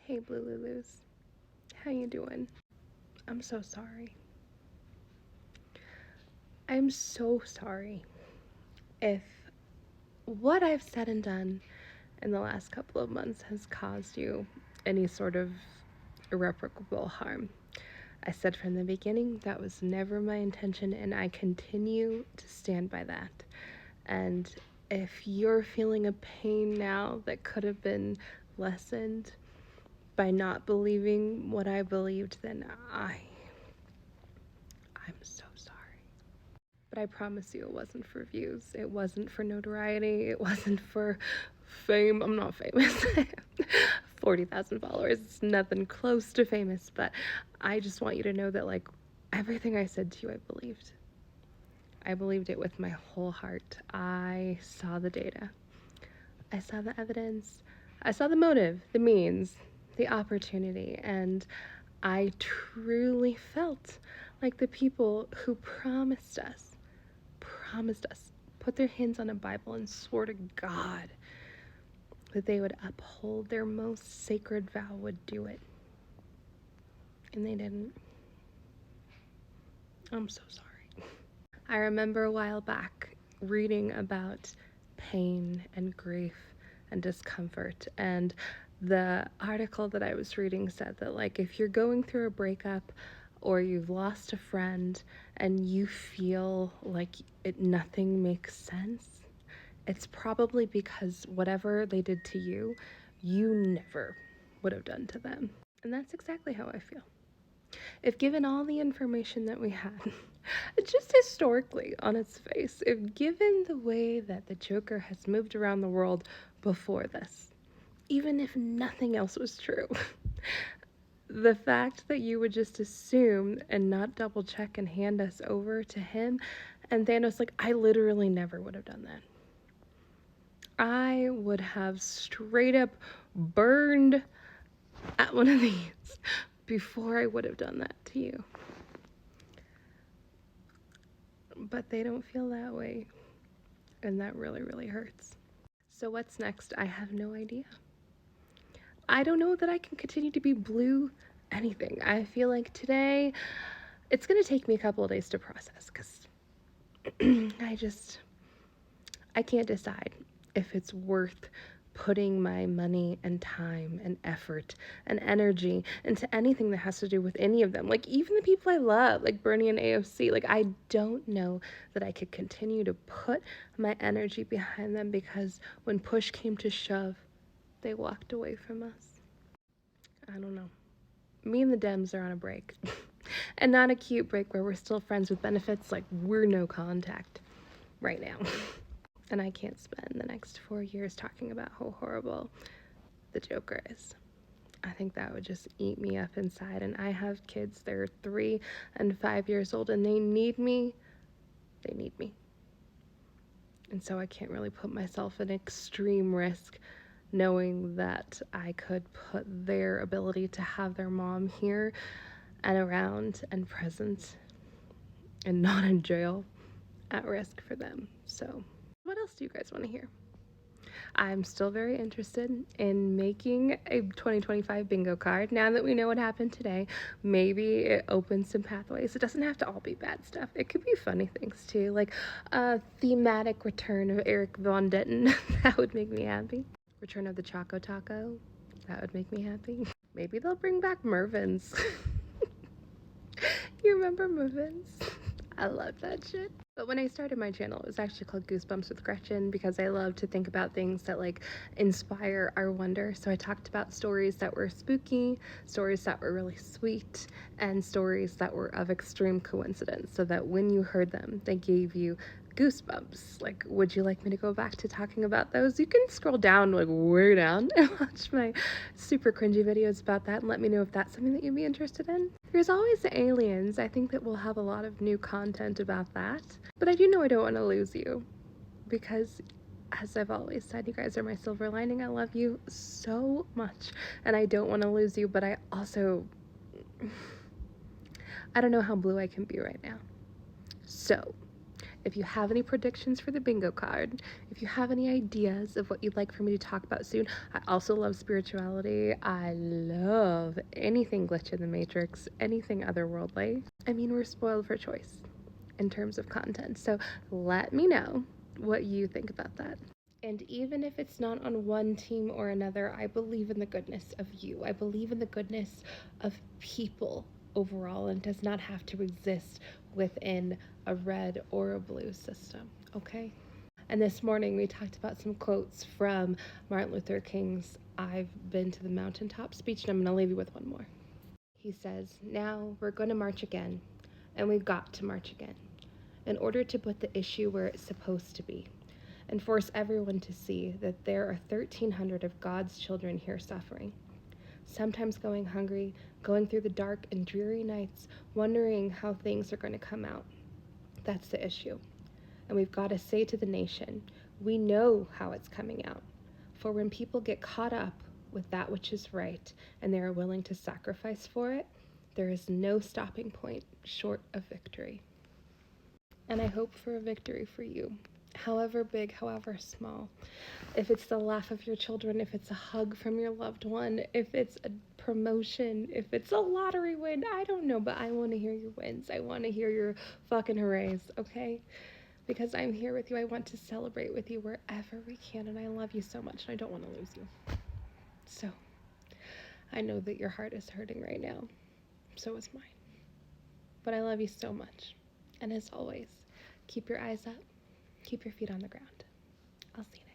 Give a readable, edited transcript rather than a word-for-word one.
Hey Blue Lulus, how you doing? I'm so sorry. I'm so sorry if what I've said and done in the last couple of months has caused you any sort of irreparable harm. I said from the beginning that was never my intention, and I continue to stand by that. And if you're feeling a pain now that could have been lessened by not believing what I believed, then I'm so sorry. But I promise you it wasn't for views. It wasn't for notoriety. It wasn't for fame. I'm not famous. 40,000 followers. It's nothing close to famous, but I just want you to know that, like, everything I said to you, I believed. I believed it with my whole heart. I saw the data. I saw the evidence. I saw the motive, the means, the opportunity, and I truly felt like the people who promised us, put their hands on a Bible and swore to God that they would uphold their most sacred vow would do it. And they didn't. I'm so sorry. I remember a while back reading about pain and grief and discomfort, and the article that I was reading said that, like, if you're going through a breakup or you've lost a friend and you feel like nothing makes sense, it's probably because whatever they did to you, you never would have done to them. And that's exactly how I feel. If given all the information that we had, just historically on its face, if given the way that the Joker has moved around the world before this, even if nothing else was true, the fact that you would just assume and not double check and hand us over to him, and Thanos, like, I literally never would have done that. I would have straight up burned at one of these before I would have done that to you. But they don't feel that way, and that really, really hurts. So what's next? I have no idea. I don't know that I can continue to be blue anything. I feel like today it's going to take me a couple of days to process, because I can't decide if it's worth putting my money and time and effort and energy into anything that has to do with any of them. Like, even the people I love, like Bernie and AOC, like, I don't know that I could continue to put my energy behind them, because when push came to shove, they walked away from us. I don't know. Me and the Dems are on a break. And not a cute break where we're still friends with benefits, like, we're no contact right now. And I can't spend the next 4 years talking about how horrible the Joker is. I think that would just eat me up inside. And I have kids, they're 3 and 5 years old, and they need me. They need me. And so I can't really put myself in extreme risk, knowing that I could put their ability to have their mom here and around and present and not in jail at risk for them. So what else do you guys want to hear? I'm still very interested in making a 2025 bingo card. Now that we know what happened today, maybe it opens some pathways. It doesn't have to all be bad stuff. It could be funny things too, like a thematic return of Eric Von Detten. That would make me happy. Return of the Choco Taco. That would make me happy. Maybe they'll bring back Mervin's. You remember Mervin's? I love that shit. But when I started my channel, it was actually called Goosebumps with Gretchen, because I love to think about things that, like, inspire our wonder. So I talked about stories that were spooky, stories that were really sweet, and stories that were of extreme coincidence, so that when you heard them, they gave you goosebumps. Like, would you like me to go back to talking about those? You can scroll down, like, way down, and watch my super cringy videos about that, and let me know if that's something that you'd be interested in. There's always the aliens. I think that we'll have a lot of new content about that. But I do know I don't want to lose you, because, as I've always said, you guys are my silver lining. I love you so much, and I don't want to lose you, but I also, I don't know how blue I can be right now. So If you have any predictions for the bingo card, if you have any ideas of what you'd like for me to talk about soon, I also love spirituality. I love anything glitch in the matrix, anything otherworldly. I mean, we're spoiled for choice in terms of content. So let me know what you think about that. And even if it's not on one team or another, I believe in the goodness of you. I believe in the goodness of people overall, and does not have to exist within a red or a blue system, okay? And this morning we talked about some quotes from Martin Luther King's I've Been to the Mountaintop speech, and I'm going to leave you with one more. He says, "Now we're going to march again, and we've got to march again, in order to put the issue where it's supposed to be, and force everyone to see that there are 1,300 of God's children here suffering, sometimes going hungry, going through the dark and dreary nights, wondering how things are going to come out. That's the issue. And we've got to say to the nation, we know how it's coming out. For when people get caught up with that which is right, and they are willing to sacrifice for it, there is no stopping point short of victory." And I hope for a victory for you, however big, however small. If it's the laugh of your children, if it's a hug from your loved one, if it's a promotion, if it's a lottery win, I don't know, but I want to hear your wins. I want to hear your fucking hoorays, okay? Because I'm here with you. I want to celebrate with you wherever we can, and I love you so much, and I don't want to lose you. So, I know that your heart is hurting right now. So is mine. But I love you so much. And as always, keep your eyes up, keep your feet on the ground. I'll see you.